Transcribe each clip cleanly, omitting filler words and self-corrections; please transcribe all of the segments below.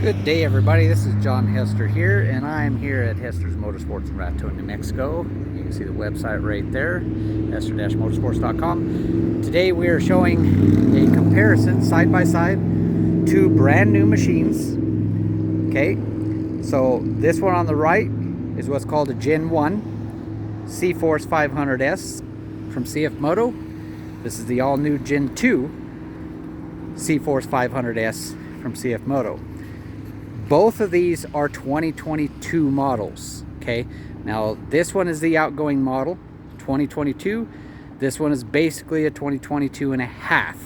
Good day, everybody. This is John Hester here, and I'm here at Hester's Motorsports in Raton, New Mexico. You can see the website right there, hester-motorsports.com. Today we are showing a comparison side by side to brand new machines. Okay, so this one on the right is what's called a Gen 1 CForce 500S from CF-Moto. This is the all-new Gen 2 CForce 500S from CF-Moto. Both of these are 2022 models. Okay, now this one is the outgoing model, 2022. This one is basically a 2022 and a half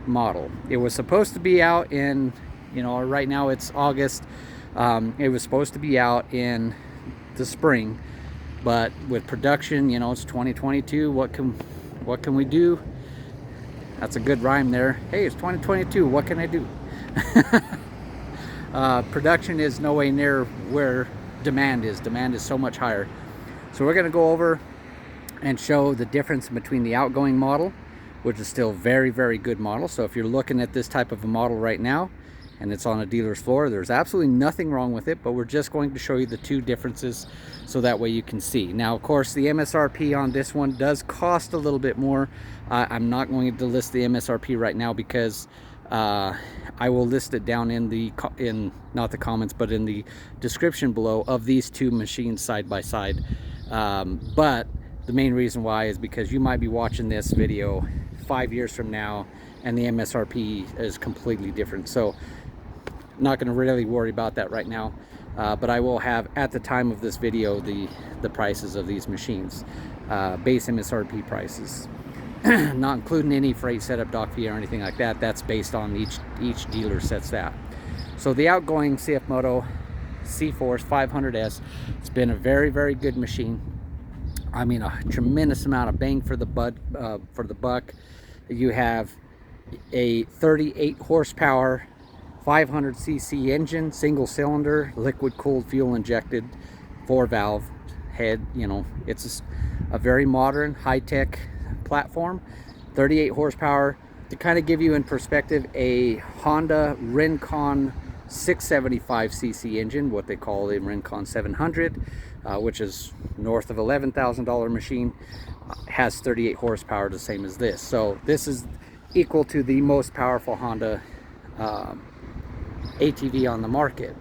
model. It was supposed to be out in, right now it's August. It was supposed to be out in the spring, but with production, it's 2022. What can we do? That's a good rhyme there. Hey, it's 2022. What can I do? Production is no way near where demand is. Demand is so much higher. So we're going to go over and show the difference between the outgoing model, which is still very, very good model. So if you're looking at this type of a model right now and it's on a dealer's floor, there's absolutely nothing wrong with it, but we're just going to show you the two differences so that way you can see. Now, of course, the MSRP on this one does cost a little bit more. I'm not going to list the MSRP right now because I will list it down in not the comments, but in the description below of these two machines side by side. But the main reason why is because you might be watching this video 5 years from now and the MSRP is completely different. So I'm not going to really worry about that right now, but I will have at the time of this video the prices of these machines, base MSRP prices. Not including any freight setup, dock fee, or anything like that. That's based on each dealer sets that. So the outgoing CF-Moto C-Force 500S, it's been a very, very good machine. I mean, a tremendous amount of bang for the buck. You have a 38 horsepower 500cc engine, single cylinder, liquid cooled, fuel injected, 4-valve head. It's a very modern, high-tech platform. 38 horsepower. To kind of give you in perspective, a Honda Rincon 675cc engine, what they call a Rincon 700, which is north of $11,000 machine, has 38 horsepower, the same as this. So this is equal to the most powerful Honda ATV on the market.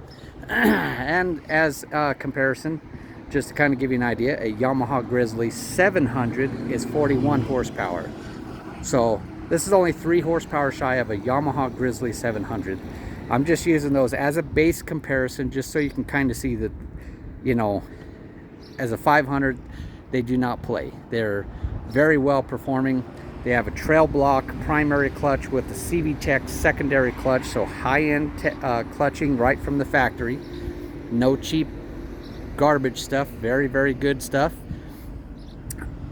And as a comparison, just to kind of give you an idea, a Yamaha Grizzly 700 is 41 horsepower. So this is only 3 horsepower shy of a Yamaha Grizzly 700. I'm just using those as a base comparison just so you can kind of see that, as a 500, they do not play. They're very well performing. They have a trail block primary clutch with the CV-Tech secondary clutch, so high-end clutching right from the factory. No cheap garbage stuff, very, very good stuff.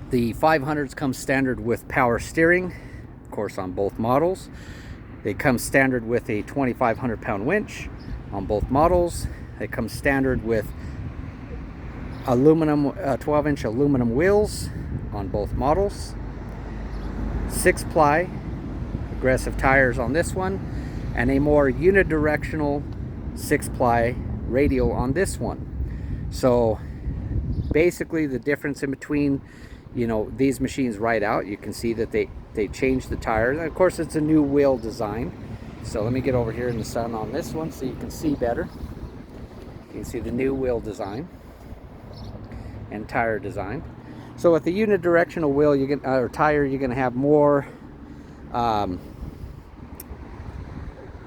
The 500s come standard with power steering, of course, on both models. They come standard with a 2,500 pound winch on both models. They come standard with aluminum 12-inch aluminum wheels on both models. 6-ply aggressive tires on this one, and a more unidirectional 6-ply radial on this one. So basically the difference in between, these machines right out, you can see that they changed the tires. And of course, it's a new wheel design. So let me get over here in the sun on this one so you can see better. You can see the new wheel design and tire design. So with the unidirectional wheel, or tire, you're going to have more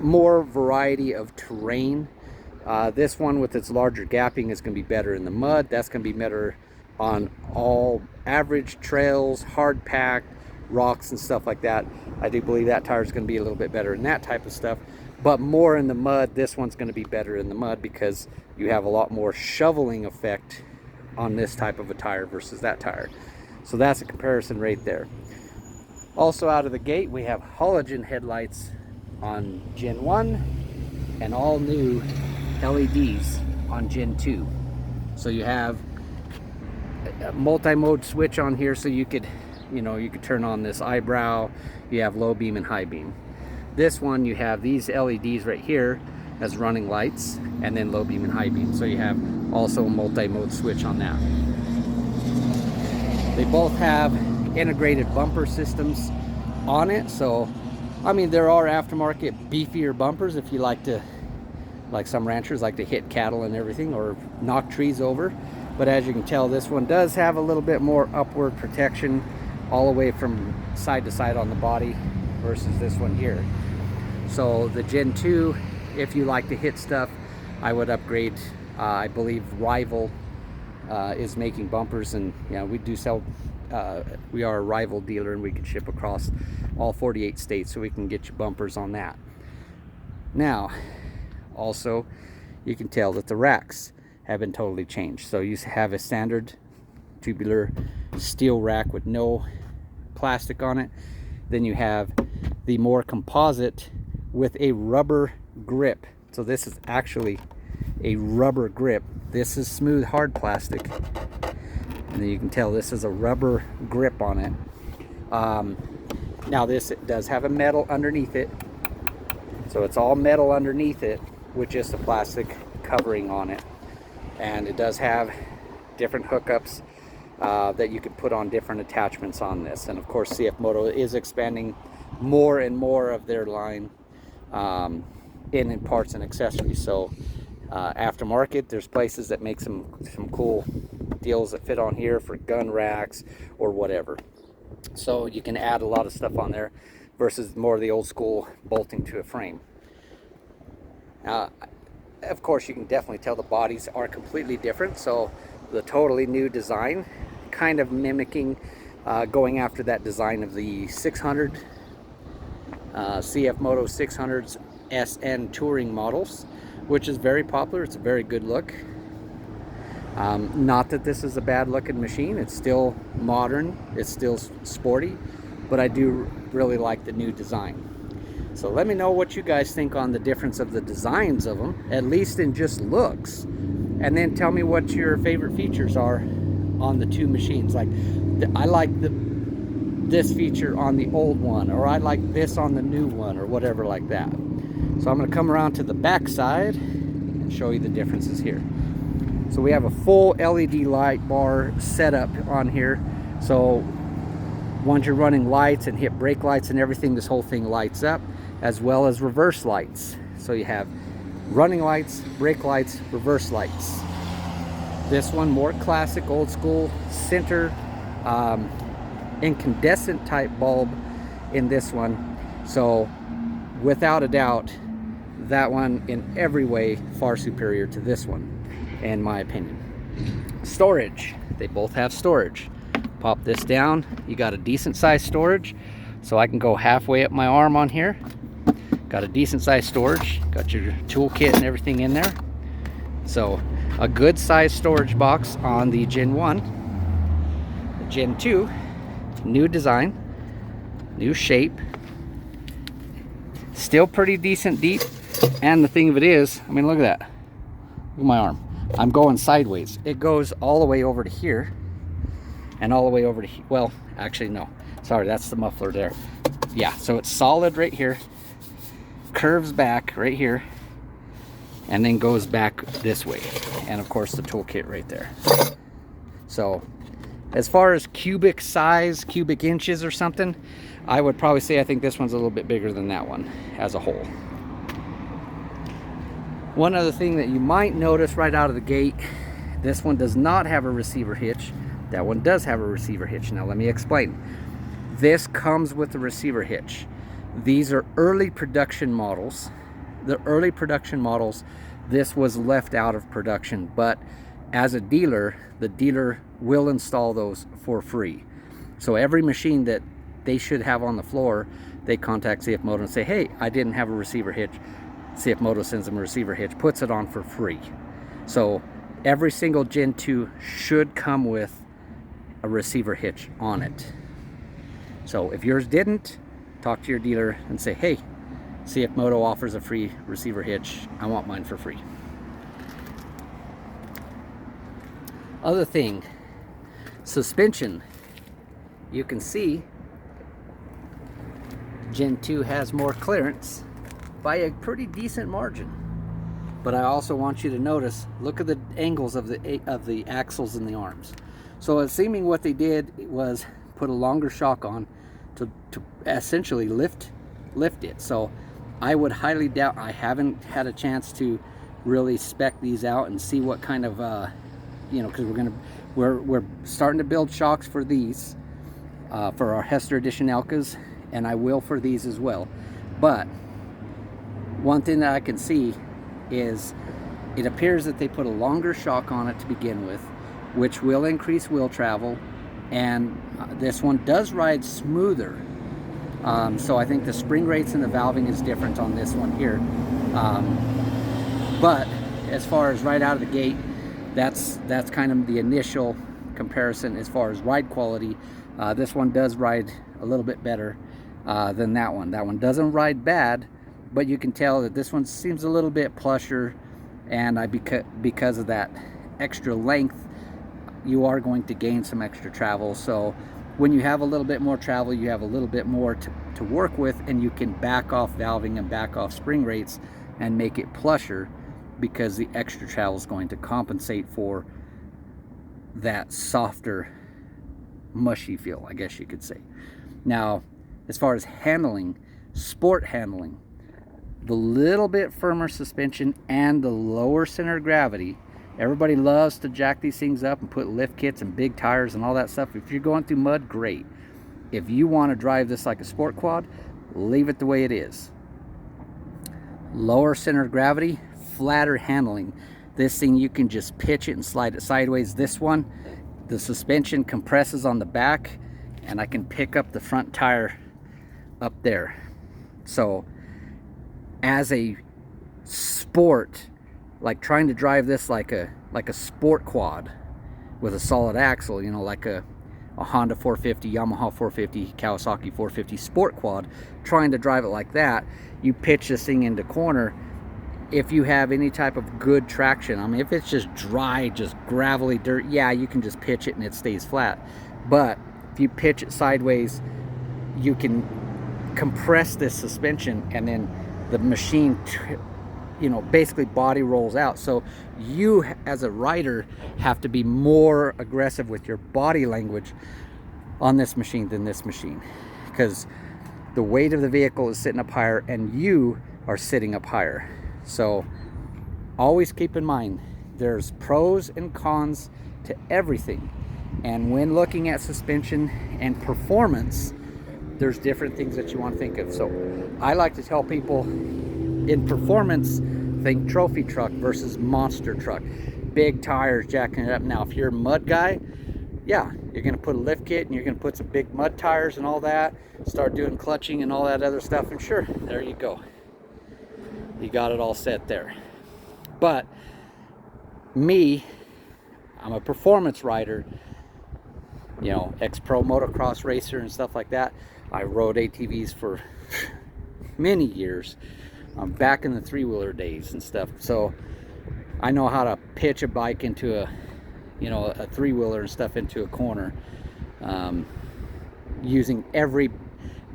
variety of terrain. This one with its larger gapping is going to be better in the mud. That's going to be better on all average trails, hard packed rocks and stuff like that. I do believe that tire is going to be a little bit better in that type of stuff, but more in the mud. This one's going to be better in the mud because you have a lot more shoveling effect on this type of a tire versus that tire. So that's a comparison right there. Also out of the gate, we have halogen headlights on Gen 1 and all new LEDs on Gen 2. So you have a multi-mode switch on here, so you could turn on this eyebrow. You have low beam and high beam. This one, you have these LEDs right here as running lights, and then low beam and high beam. So you have also a multi-mode switch on that. They both have integrated bumper systems on it. So, I mean, there are aftermarket beefier bumpers if you like to, like some ranchers like to hit cattle and everything or knock trees over. But as you can tell, this one does have a little bit more upward protection all the way from side to side on the body versus this one here. So the Gen 2, if you like to hit stuff, I would upgrade. I believe Rival is making bumpers, and yeah, we do sell, we are a Rival dealer, and we can ship across all 48 states, so we can get you bumpers on that. Now, also, you can tell that the racks have been totally changed. So you have a standard tubular steel rack with no plastic on it. Then you have the more composite with a rubber grip. So this is actually a rubber grip. This is smooth hard plastic, and then you can tell this is a rubber grip on it. Now this, it does have a metal underneath it, so it's all metal underneath it with just a plastic covering on it. And it does have different hookups that you could put on different attachments on this. And of course, CF-Moto is expanding more and more of their line in parts and accessories. So aftermarket, there's places that make some cool deals that fit on here for gun racks or whatever. So you can add a lot of stuff on there versus more of the old school bolting to a frame. Of course, you can definitely tell the bodies are completely different. So the totally new design, kind of mimicking, going after that design of the 600 CF-Moto 600s SN touring models, which is very popular. It's a very good look. Not that this is a bad looking machine. It's still modern, it's still sporty, but I do really like the new design. So let me know what you guys think on the difference of the designs of them, at least in just looks. And then tell me what your favorite features are on the two machines. Like, I like this feature on the old one, or I like this on the new one, or whatever like that. So I'm going to come around to the back side and show you the differences here. So we have a full LED light bar setup on here. So once you're running lights and hit brake lights and everything, this whole thing lights up, as well as reverse lights. So you have running lights, brake lights, reverse lights. This one more classic, old school center incandescent type bulb in this one. So without a doubt, that one in every way far superior to this one, in my opinion. Storage, they both have storage. Pop this down, you got a decent sized storage, so I can go halfway up my arm on here. Got a decent sized storage, got your toolkit and everything in there. So a good sized storage box on the Gen 1. The Gen 2, new design, new shape, still pretty decent deep. And the thing of it is, I mean, look at that. Look at my arm. I'm going sideways. It goes all the way over to here and all the way over to here. Well, actually, no. Sorry, that's the muffler there. Yeah, so it's solid right here, curves back right here, and then goes back this way. And of course, the toolkit right there. So as far as cubic size, cubic inches or something, I would probably say I think this one's a little bit bigger than that one as a whole. One other thing that you might notice right out of the gate, this one does not have a receiver hitch. That one does have a receiver hitch. Now let me explain. This comes with the receiver hitch. These are early production models. The early production models, this was left out of production, but as a dealer, the dealer will install those for free. So every machine that they should have on the floor, they contact CF-Moto and say, hey, I didn't have a receiver hitch. CF-Moto sends them a receiver hitch, puts it on for free. So every single Gen 2 should come with a receiver hitch on it. So if yours didn't, talk to your dealer and say, hey, CF-Moto offers a free receiver hitch. I want mine for free. Other thing, suspension. You can see Gen 2 has more clearance by a pretty decent margin. But I also want you to notice, look at the angles of the axles and the arms. So it's seeming what they did was put a longer shock on to essentially lift it. So I would highly doubt, I haven't had a chance to really spec these out and see what kind of you know, because we're starting to build shocks for these for our Hester edition Elkas, and I will for these as well. But one thing that I can see is it appears that they put a longer shock on it to begin with, which will increase wheel travel, and this one does ride smoother. So I think the spring rates and the valving is different on this one here. But as far as right out of the gate, that's kind of the initial comparison as far as ride quality. This one does ride a little bit better than that one. That one doesn't ride bad, but you can tell that this one seems a little bit plusher, and because of that extra length, you are going to gain some extra travel. So when you have a little bit more travel, you have a little bit more to work with, and you can back off valving and back off spring rates and make it plusher, because the extra travel is going to compensate for that softer, mushy feel, I guess you could say. Now, as far as handling, sport handling, the little bit firmer suspension and the lower center of gravity, everybody loves to jack these things up and put lift kits and big tires and all that stuff. If you're going through mud, great. If you want to drive this like a sport quad, leave it the way it is. Lower center of gravity, flatter handling. This thing, you can just pitch it and slide it sideways. This one, the suspension compresses on the back, and I can pick up the front tire up there. So as a sport, like trying to drive this like a sport quad with a solid axle, you know, like a Honda 450, Yamaha 450, Kawasaki 450 sport quad, trying to drive it like that, you pitch this thing into corner. If you have any type of good traction, I mean, if it's just dry, just gravelly dirt, yeah, you can just pitch it and it stays flat. But if you pitch it sideways, you can compress this suspension, and then the machine, you know, basically body rolls out. So you as a rider have to be more aggressive with your body language on this machine than this machine, because the weight of the vehicle is sitting up higher and you are sitting up higher. So always keep in mind, there's pros and cons to everything, and when looking at suspension and performance, there's different things that you want to think of. So I like to tell people, in performance, think trophy truck versus monster truck. Big tires jacking it up. Now, if you're a mud guy, yeah, you're going to put a lift kit and you're going to put some big mud tires and all that, start doing clutching and all that other stuff, and sure, there you go. You got it all set there. But me, I'm a performance rider, you know, ex-pro motocross racer and stuff like that. I rode ATVs for many years. I'm back in the three-wheeler days and stuff, so I know how to pitch a bike into a, you know, a three-wheeler and stuff into a corner, using every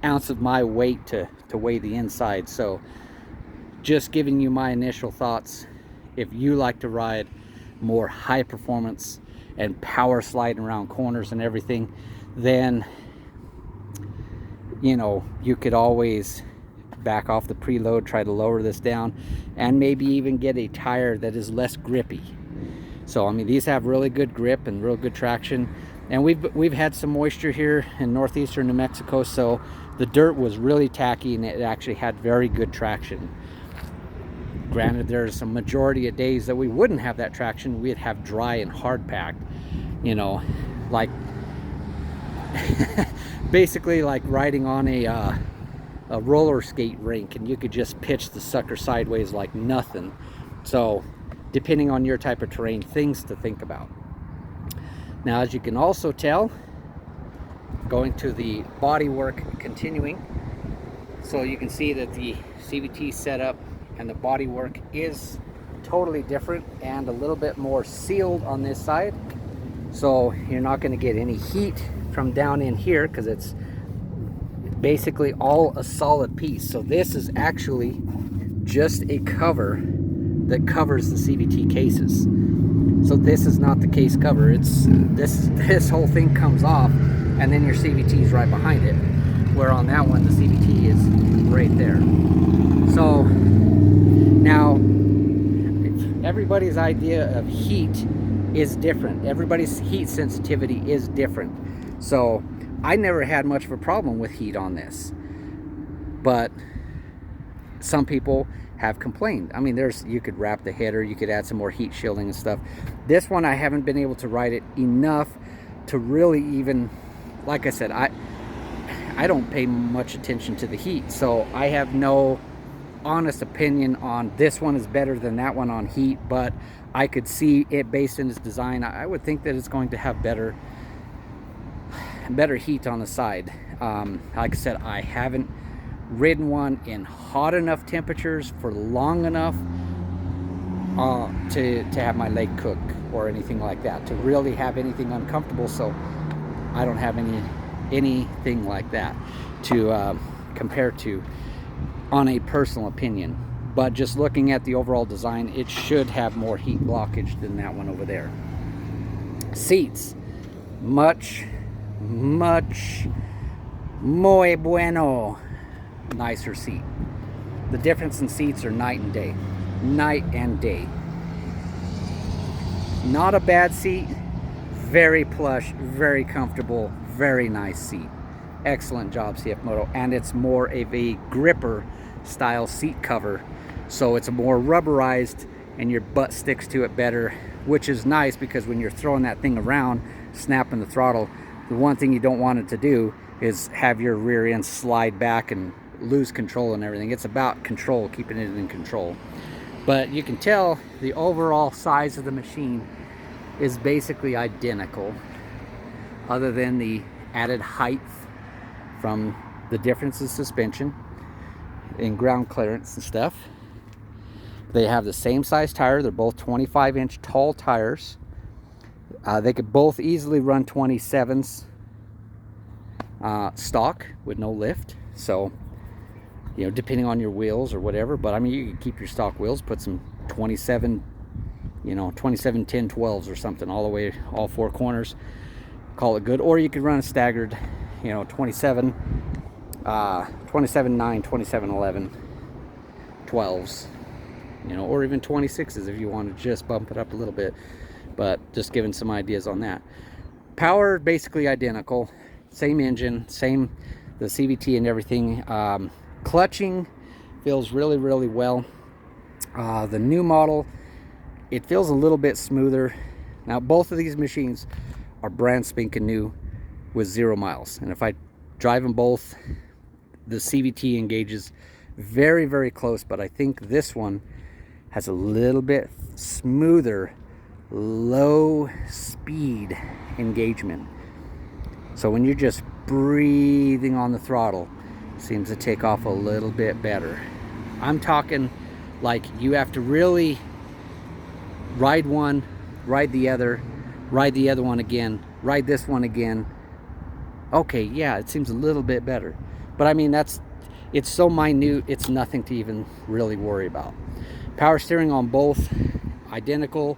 ounce of my weight to weigh the inside. So just giving you my initial thoughts. If you like to ride more high performance and power sliding around corners and everything, then, you know, you could always back off the preload, try to lower this down, and maybe even get a tire that is less grippy. So I mean, these have really good grip and real good traction, and we've had some moisture here in northeastern New Mexico, so the dirt was really tacky and it actually had very good traction. Granted, there's some majority of days that we wouldn't have that traction. We'd have dry and hard packed, you know, like basically like riding on a roller skate rink, and you could just pitch the sucker sideways like nothing. So depending on your type of terrain, things to think about. Now, as you can also tell, going to the bodywork continuing, so you can see that the CVT setup and the bodywork is totally different and a little bit more sealed on this side. So you're not going to get any heat from down in here, because it's basically all a solid piece. So this is actually just a cover that covers the CVT cases. So this is not the case cover. It's this whole thing comes off, and then your CVT is right behind it. Where on that one, the CVT is right there. So now, everybody's idea of heat is different. Everybody's heat sensitivity is different. So I never had much of a problem with heat on this, but some people have complained. I mean, you could wrap the header, you could add some more heat shielding and stuff. This one, I haven't been able to ride it enough to really even, like I said, I don't pay much attention to the heat, so I have no honest opinion on this one is better than that one on heat, but I could see it based in its design. I would think that it's going to have better heat on the side. Like I said, I haven't ridden one in hot enough temperatures for long enough to have my leg cook or anything like that, to really have anything uncomfortable. So I don't have anything like that to compare to on a personal opinion. But just looking at the overall design, it should have more heat blockage than that one over there. Seats, much muy bueno, nicer seat. The difference in seats are night and day. Night and day. Not a bad seat, very plush, very comfortable, very nice seat. Excellent job, CF-Moto. And it's more of a gripper style seat cover, so it's more rubberized and your butt sticks to it better, which is nice because when you're throwing that thing around, snapping the throttle, the one thing you don't want it to do is have your rear end slide back and lose control and everything. It's about control, keeping it in control. But you can tell the overall size of the machine is basically identical, other than the added height from the difference in suspension and ground clearance and stuff. They have the same size tire. They're both 25-inch tall tires. They could both easily run 27s stock with no lift. So, you know, depending on your wheels or whatever. But I mean, you could keep your stock wheels, put some 27, you know, 27 10 12s or something all the way, all four corners. Call it good. Or you could run a staggered, you know, 27 9, 27 11, 12s, you know, or even 26s if you want to just bump it up a little bit. But just giving some ideas on that. Power basically identical, same engine, same the CVT and everything. Clutching feels really well. The new model, it feels a little bit smoother. Now both of these machines are brand spanking new with 0 miles, and if I drive them both, the CVT engages very close, but I think this one has a little bit smoother low speed engagement. So when you're just breathing on the throttle, it seems to take off a little bit better. I'm talking like you have to really ride one, ride the other one again, ride this one again. Okay, yeah, it seems a little bit better. But I mean, it's so minute, it's nothing to even really worry about. Power steering on both, identical.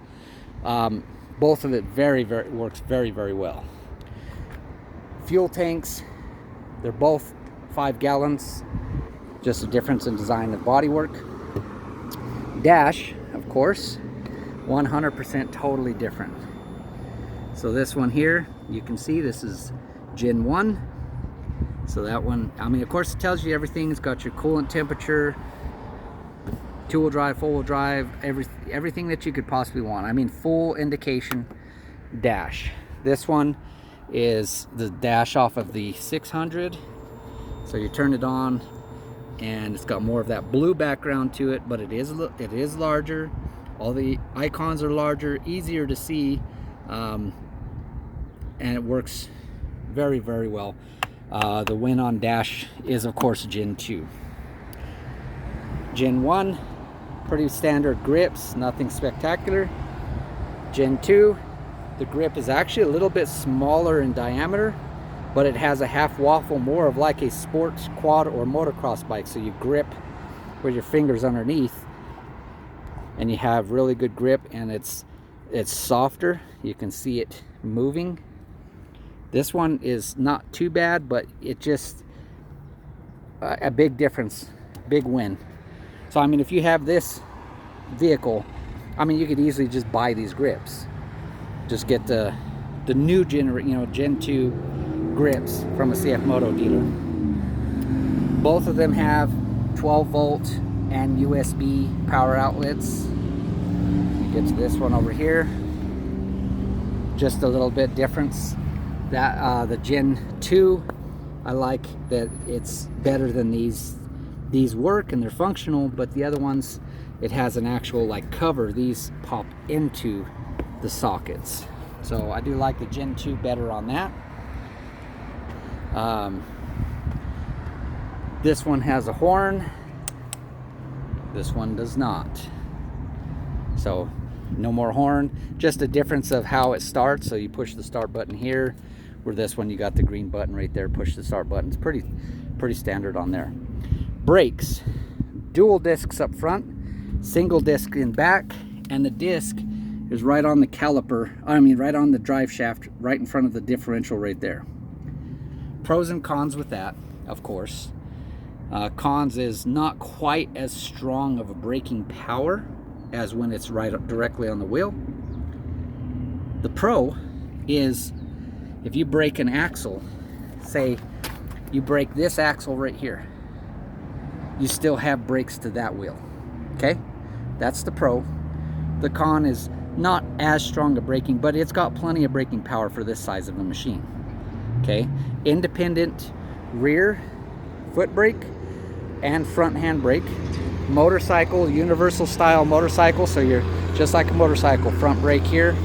Both of it works very well. Fuel tanks, they're both 5 gallons, just a difference in design of bodywork. Dash, of course, 100% totally different. So this one here, you can see this is Gen 1. So that one, I mean, of course it tells you everything. It's got your coolant temperature, two-wheel drive, four-wheel drive, everything that you could possibly want. I mean, full indication dash. This one is the dash off of the 600. So you turn it on and it's got more of that blue background to it, but it is larger. All the icons are larger, easier to see, and it works very well. The win on dash is of course Gen 2. Gen 1, pretty standard grips, nothing spectacular. Gen 2, the grip is actually a little bit smaller in diameter, but it has a half waffle, more of like a sports quad or motocross bike. So you grip with your fingers underneath, and you have really good grip, and it's softer. You can see it moving. This one is not too bad, but it just a big difference, big win. So I mean, if you have this vehicle, I mean, you could easily just buy these grips. Just get the new Gen 2 grips from a CF-Moto dealer. Both of them have 12 volt and USB power outlets. You get to this one over here, just a little bit difference. That the Gen 2, I like that it's better than these. These work and they're functional, but the other ones, it has an actual like cover. These pop into the sockets. So I do like the Gen 2 better on that. This one has a horn. This one does not. So no more horn, just a difference of how it starts. So you push the start button here, where this one you got the green button right there, push the start button. It's pretty standard on there. Brakes, dual discs up front, single disc in back, and the disc is right on the caliper, I mean right on the drive shaft, right in front of the differential right there. Pros and cons with that, of course. Cons is not quite as strong of a braking power as when it's right directly on the wheel. The pro is if you brake an axle, say you brake this axle right here, you still have brakes to that wheel. Okay, that's the pro. The con is not as strong a braking, but it's got plenty of braking power for this size of a machine. Okay, independent rear foot brake and front hand brake. Motorcycle, universal style motorcycle, so you're just like a motorcycle. Front brake here,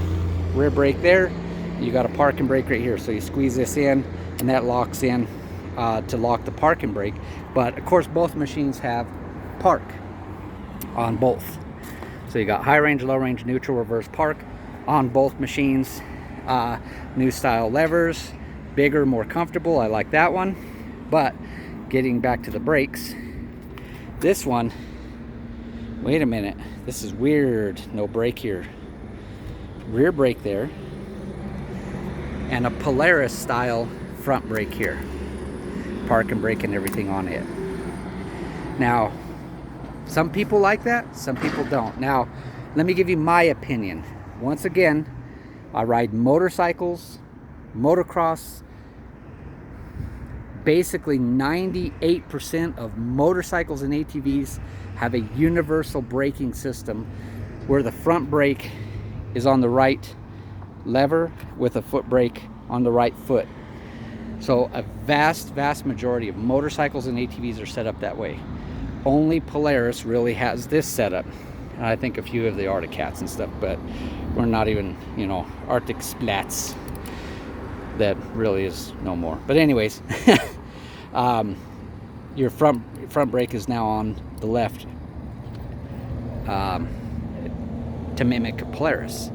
rear brake there. You got a parking brake right here, so you squeeze this in and that locks in to lock the parking brake. But of course both machines have park on both, so you got high range, low range, neutral, reverse park on both machines. New style levers, bigger, more comfortable. I like that one. But getting back to the brakes, this one, wait a minute, this is weird. No brake here, rear brake there, and a Polaris style front brake here, park and brake and everything on it. Now some people like that, some people don't. Now let me give you my opinion. Once again, I ride motorcycles, motocross. Basically 98% of motorcycles and ATVs have a universal braking system where the front brake is on the right lever with a foot brake on the right foot. So a vast majority of motorcycles and ATVs are set up that way. Only Polaris really has this setup. And I think a few of the Arctic Cats and stuff, but we're not even, Arctic Splats. That really is no more. But anyways, your front brake is now on the left to mimic a Polaris.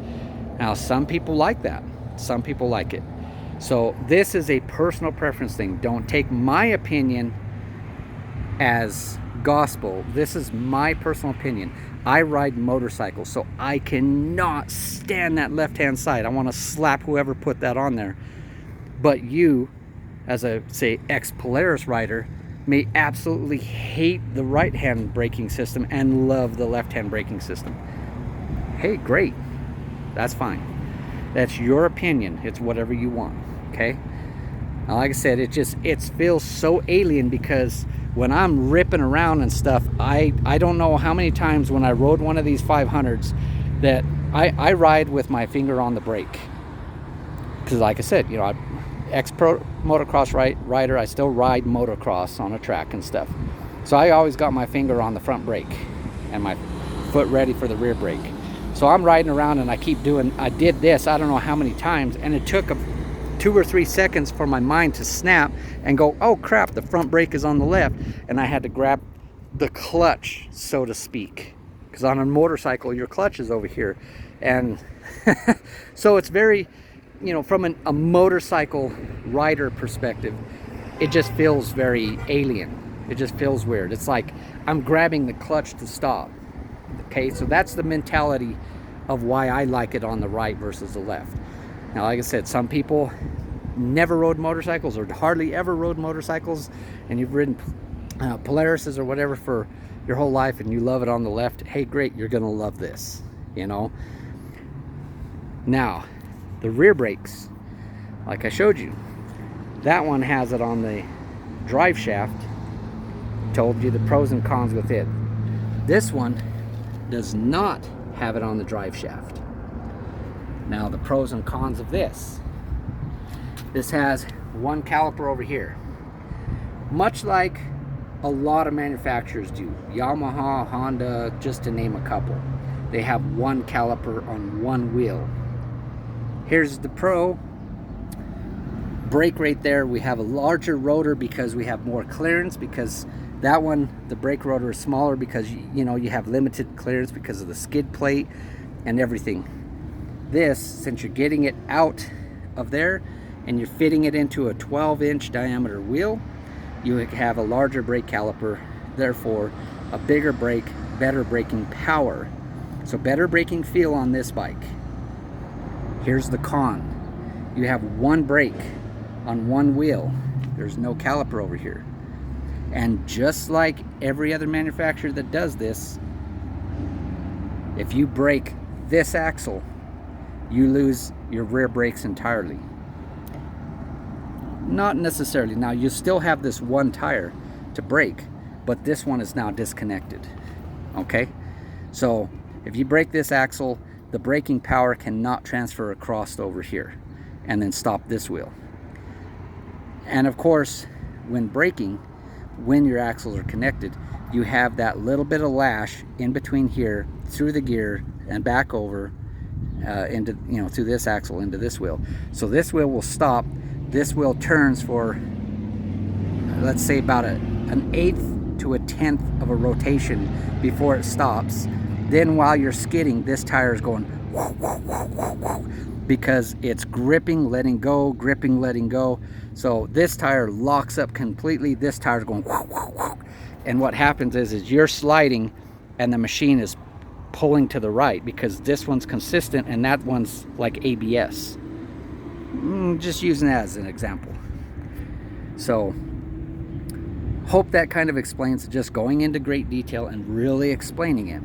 Now some people like that, some people like it. So this is a personal preference thing. Don't take my opinion as gospel. This is my personal opinion. I ride motorcycles, so I cannot stand that left-hand side. I want to slap whoever put that on there. But you, as a, say, ex-Polaris rider, may absolutely hate the right-hand braking system and love the left-hand braking system. Hey, great. That's fine. That's your opinion. It's whatever you want, okay? Now, like I said, it feels so alien because when I'm ripping around and stuff, I don't know how many times when I rode one of these 500s that I ride with my finger on the brake. Because like I said, ex-pro motocross rider, I still ride motocross on a track and stuff. So I always got my finger on the front brake and my foot ready for the rear brake. So I'm riding around and I did this, I don't know how many times, and it took 2 or 3 seconds for my mind to snap and go, oh crap, the front brake is on the left, and I had to grab the clutch, so to speak, because on a motorcycle your clutch is over here. And so it's very, from a motorcycle rider perspective, it just feels very alien. It just feels weird. It's like I'm grabbing the clutch to stop. Okay, so that's the mentality of why I like it on the right versus the left. Now, like I said, some people never rode motorcycles or hardly ever rode motorcycles, and you've ridden Polarises or whatever for your whole life and you love it on the left. Hey, great, you're gonna love this, you know. Now, the rear brakes, like I showed you, that one has it on the drive shaft. Told you the pros and cons with it. This one does not have it on the drive shaft. Now, the pros and cons of this. This has one caliper over here. Much like a lot of manufacturers do. Yamaha, Honda, just to name a couple. They have one caliper on one wheel. Here's the pro. Brake right there, we have a larger rotor because we have more clearance, because that one, the brake rotor is smaller because you know, you have limited clearance because of the skid plate and everything. This, since you're getting it out of there and you're fitting it into a 12-inch diameter wheel, you have a larger brake caliper, therefore a bigger brake, better braking power. So better braking feel on this bike. Here's the con. You have one brake on one wheel. There's no caliper over here. And just like every other manufacturer that does this, if you break this axle, you lose your rear brakes entirely. Not necessarily. Now, you still have this one tire to brake, but this one is now disconnected. Okay? So, if you break this axle, the braking power cannot transfer across over here and then stop this wheel. And of course, when braking, when your axles are connected, you have that little bit of lash in between here, through the gear and back over into, you know, through this axle into this wheel. So this wheel will stop. This wheel turns for, let's say, about an 1/8 to a 1/10 of a rotation before it stops. Then while you're skidding, this tire is going because it's gripping, letting go, gripping, letting go. So this tire locks up completely. This tire's going, and what happens is you're sliding and the machine is pulling to the right because this one's consistent and that one's like ABS. Just using that as an example. So hope that kind of explains it, just going into great detail and really explaining it.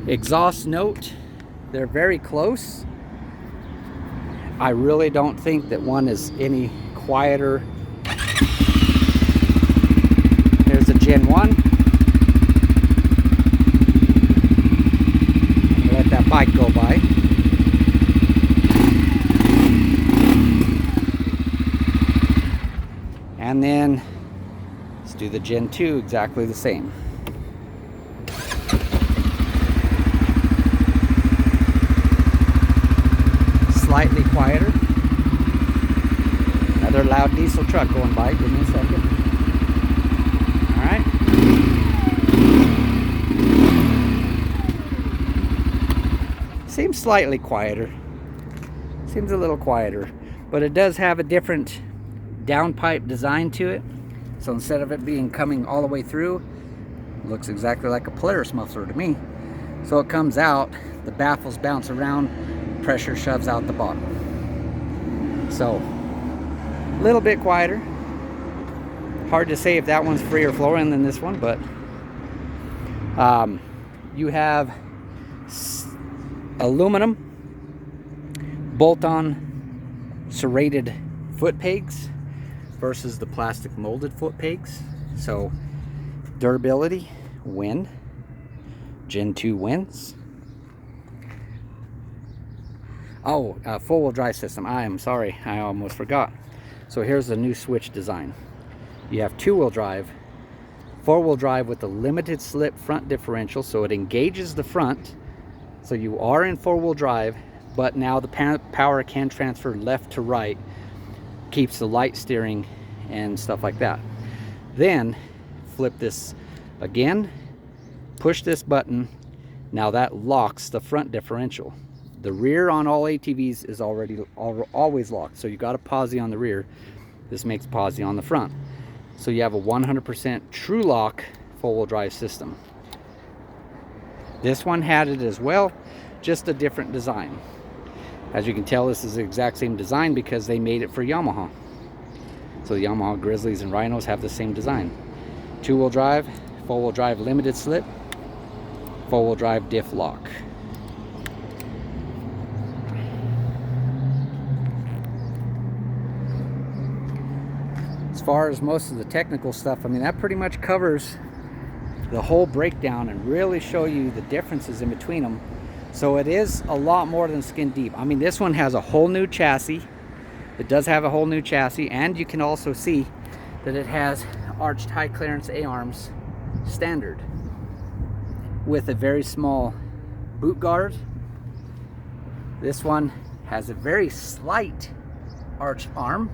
Exhaust note, they're very close. I really don't think that one is any quieter. There's a Gen 1. Let that bike go by. And then let's do the Gen 2, exactly the same. Slightly quieter. Another loud diesel truck going by. Give me a second. Alright. Seems slightly quieter. Seems a little quieter. But it does have a different downpipe design to it. So instead of it being coming all the way through, it looks exactly like a Polaris muffler to me. So it comes out, the baffles bounce around, pressure shoves out the bottom. So a little bit quieter. Hard to say if that one's freer flowing than this one, but you have aluminum bolt-on serrated foot pegs versus the plastic molded foot pegs. So durability, win. Gen 2 wins. Oh, four-wheel drive system. I am sorry, I almost forgot. So here's the new switch design. You have two-wheel drive, four-wheel drive with a limited slip front differential, so it engages the front. So you are in four-wheel drive, but now the power can transfer left to right, keeps the light steering and stuff like that. Then flip this again, push this button. Now that locks the front differential. The rear on all ATVs is always locked, so you got a posi on the rear. This makes posi on the front. So you have a 100% true lock four-wheel drive system. This one had it as well, just a different design. As you can tell, this is the exact same design because they made it for Yamaha. So the Yamaha Grizzlies and Rhinos have the same design. 2-wheel drive, 4-wheel drive limited slip, 4-wheel drive diff lock. As far as most of the technical stuff, I mean, that pretty much covers the whole breakdown and really show you the differences in between them. So it is a lot more than skin deep. I mean, this one has a whole new chassis. It does have a whole new chassis, and you can also see that it has arched high clearance A-arms standard with a very small boot guard. This one has a very slight arched arm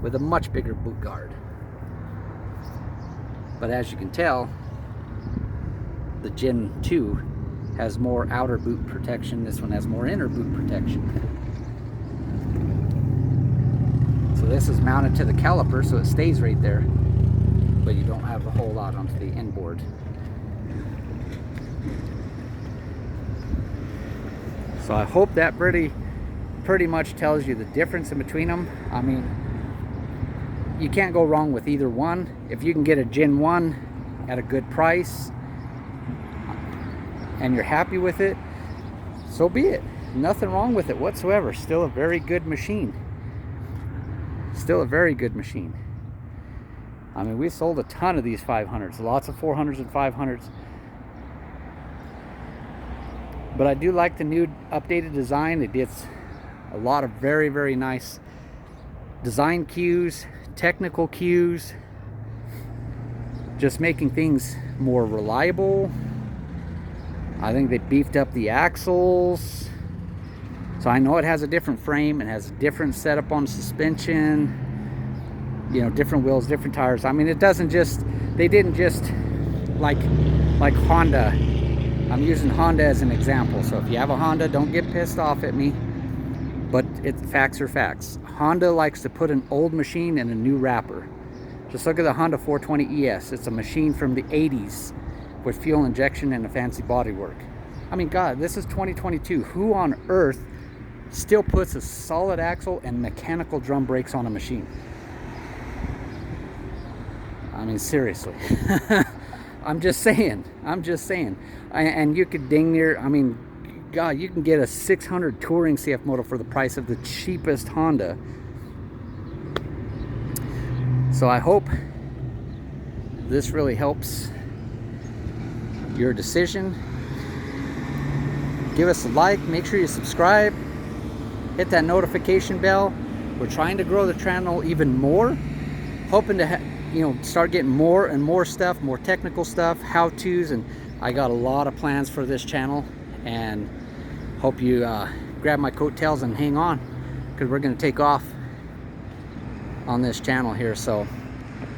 with a much bigger boot guard. But as you can tell, the Gen 2 has more outer boot protection. This one has more inner boot protection. So this is mounted to the caliper, so it stays right there, but you don't have a whole lot onto the inboard. So I hope that pretty much tells you the difference in between them. I mean, you can't go wrong with either one. If you can get a Gen 1 at a good price and you're happy with it, so be it. Nothing wrong with it whatsoever. Still a very good machine. Still a very good machine. I mean, we sold a ton of these 500s, lots of 400s and 500s. But I do like the new updated design. It gets a lot of very, very nice design cues, technical cues, just making things more reliable. I think they beefed up the axles. So I know it has a different frame, it has a different setup on suspension, you know, different wheels, different tires. I mean, it doesn't just, they didn't just like Honda. I'm using Honda as an example. So if you have a Honda, don't get pissed off at me, but facts are facts. Honda likes to put an old machine in a new wrapper. Just look at the Honda 420 ES. It's a machine from the 80s with fuel injection and a fancy bodywork. I mean, God, this is 2022. Who on earth still puts a solid axle and mechanical drum brakes on a machine? I mean, seriously. I'm just saying. And you could ding near, I mean, God, you can get a 600 touring CF-Moto for the price of the cheapest Honda. So I hope this really helps your decision. Give us a like, make sure you subscribe, hit that notification bell. We're trying to grow the channel even more, hoping to start getting more and more stuff, more technical stuff, how-tos, and I got a lot of plans for this channel, and hope you grab my coattails and hang on, because we're going to take off on this channel here. So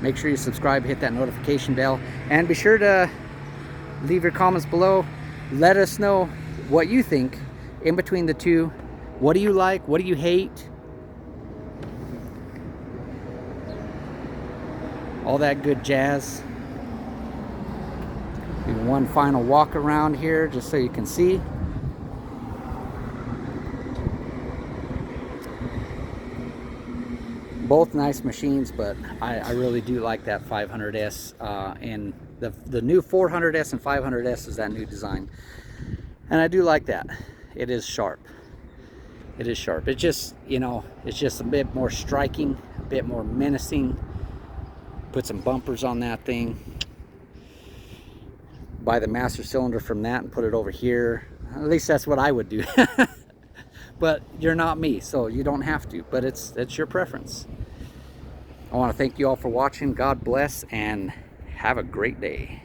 make sure you subscribe, hit that notification bell, and be sure to leave your comments below. Let us know what you think in between the two. What do you like? What do you hate? All that good jazz. Do one final walk around here just so you can see. Both nice machines, but I really do like that 500S, and the new 400S and 500S is that new design, and I do like that. It is sharp. It is sharp. It's just, it's just a bit more striking, a bit more menacing. Put some bumpers on that thing. Buy the master cylinder from that and put it over here. At least that's what I would do. But you're not me, so you don't have to, but it's your preference. I want to thank you all for watching. God bless and have a great day.